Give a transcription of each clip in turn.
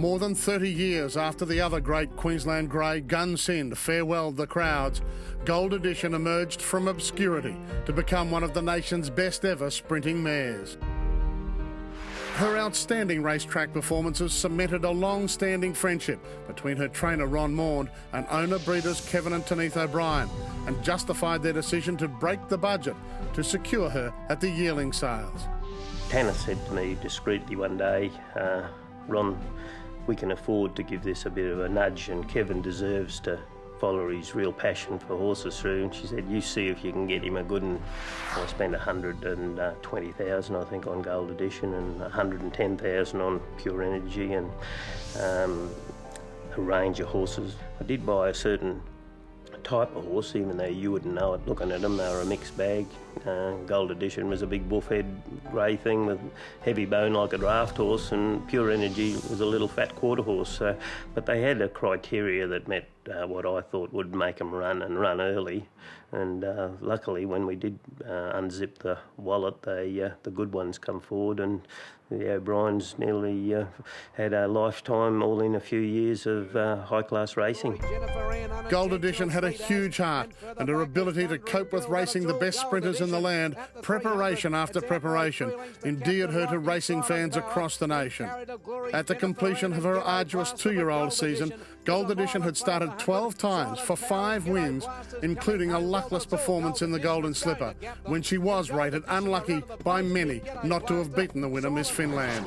More than 30 years after the other great Queensland grey, Gun Sind, farewelled the crowds, Gold Edition emerged from obscurity to become one of the nation's best ever sprinting mares. Her outstanding racetrack performances cemented a long-standing friendship between her trainer Ron Maund and owner-breeders Kevin and Tanith O'Brien, and justified their decision to break the budget to secure her at the yearling sales. Tanith said to me discreetly one day, Ron, we can afford to give this a bit of a nudge, and Kevin deserves to follow his real passion for horses through. And she said, you see if you can get him a good one. I spent $120,000 I think on Gold Edition and $110,000 on Pure Energy and a range of horses. I did buy a certain type of horse, even though you wouldn't know it looking at them. They were a mixed bag. Gold Edition was a big bullhead grey thing with heavy bone like a draft horse, and Pure Energy was a little fat quarter horse. But they had a criteria that met what I thought would make them run and run early. And luckily, when we did unzip the wallet, the good ones come forward, and the O'Briens nearly had a lifetime, all in a few years of high-class racing. Gold Edition had a huge heart, and her ability to cope with racing the best sprinters in the land, preparation after preparation, endeared her to racing fans across the nation. At the completion of her arduous 2-year-old season, Gold Edition had started 12 times for 5 wins, including a luckless performance in the Golden Slipper, when she was rated unlucky by many not to have beaten the winner, Miss Finland.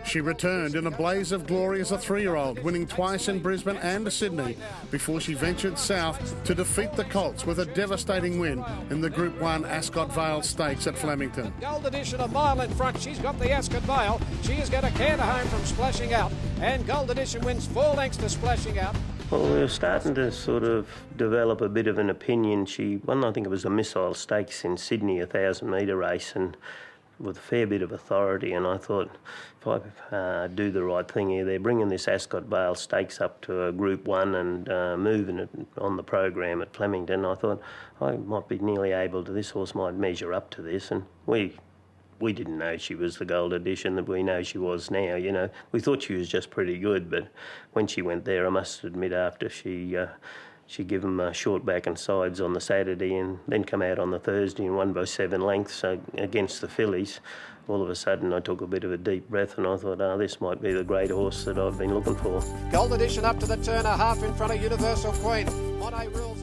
She returned in a blaze of glory as a 3-year-old, winning twice in Brisbane and Sydney, before she ventured south to defeat the Colts with a devastating win in the Group 1 Ascot Vale Stakes at Flemington. Gold Edition a mile in front. She's got the Ascot Vale. She is going to canter home from Splashing Out, and Gold Edition wins 4 lengths to Splashing Out. Well, we were starting to sort of develop a bit of an opinion. She won, I think it was a Missile Stakes in Sydney, a 1,000-metre race, and with a fair bit of authority, and I thought, if I do the right thing here, they're bringing this Ascot Vale Stakes up to a Group 1 and moving it on the program at Flemington. I thought I might be nearly able to, this horse might measure up to this, and we didn't know she was the Gold Edition that we know she was now, you know. We thought she was just pretty good, but when she went there, I must admit, after she gave them short back and sides on the Saturday and then come out on the Thursday and won by 7 lengths against the fillies. All of a sudden I took a bit of a deep breath and I thought, this might be the great horse that I've been looking for. Gold Edition up to the turner, half in front of Universal Queen.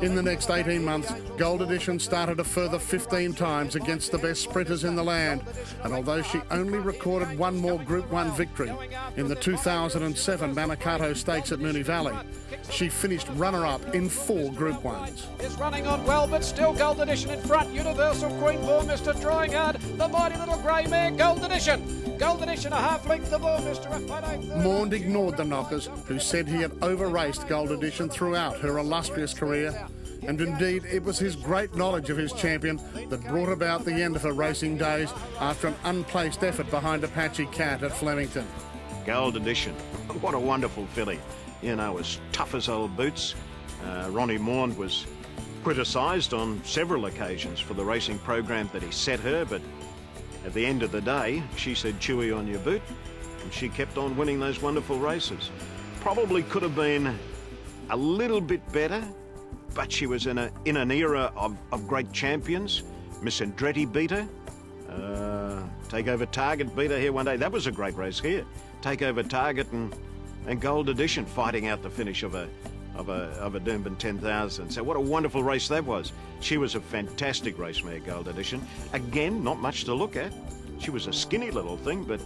In the next 18 months, Gold Edition started a further 15 times against the best sprinters in the land, and although she only recorded one more Group 1 victory in the 2007 Manikato Stakes at Moonee Valley, she finished runner-up in 4 Group 1s. Is running on well, but still Gold Edition in front. Universal Queen, Bullmister trying hard. The mighty little grey mare, Gold Edition. Gold Edition a half length the Bullmister. Maund ignored the knockers, who said he had over-raced Gold Edition throughout her illustrious career, and indeed it was his great knowledge of his champion that brought about the end of her racing days after an unplaced effort behind Apache Cat at Flemington. Gold Edition, what a wonderful filly. You know, as tough as old boots. Ronnie Maund was criticised on several occasions for the racing program that he set her, but at the end of the day, she said, chewy on your boot, and she kept on winning those wonderful races. Probably could have been a little bit better, but she was in an era of great champions. Miss Andretti beat her. Takeover Target beat her here one day. That was a great race here. Takeover Target and Gold Edition fighting out the finish of a Doomben 10,000. So what a wonderful race that was. She was a fantastic race mare, Gold Edition. Again, not much to look at. She was a skinny little thing, but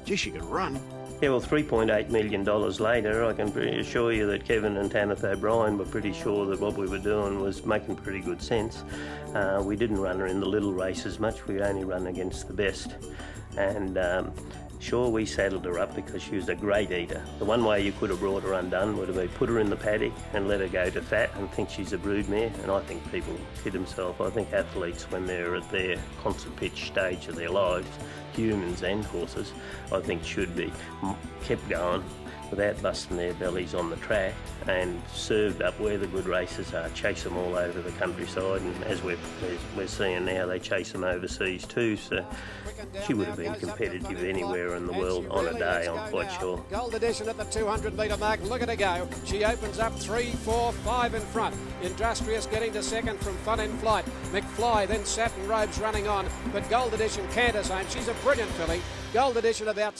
gee, she could run. Yeah, well, $3.8 million later, I can assure you that Kevin and Tanith O'Brien were pretty sure that what we were doing was making pretty good sense. We didn't run her in the little races much. We only run against the best. And sure, we saddled her up because she was a great eater. The one way you could have brought her undone would have been put her in the paddock and let her go to fat and think she's a broodmare. And I think people kid themselves. I think athletes, when they're at their concert pitch stage of their lives, humans and horses, I think should be kept going, without busting their bellies on the track, and served up where the good races are, chase them all over the countryside, and as we're seeing now, they chase them overseas too, so she would have been competitive anywhere in the world on a day, I'm quite sure. Gold Edition at the 200 metre mark, look at her go. She opens up 3, 4, 5 in front. Industrious getting to second from Fun in Flight. McFly, then Satin Robes running on, but Gold Edition canters home. She's a brilliant filly. Gold Edition about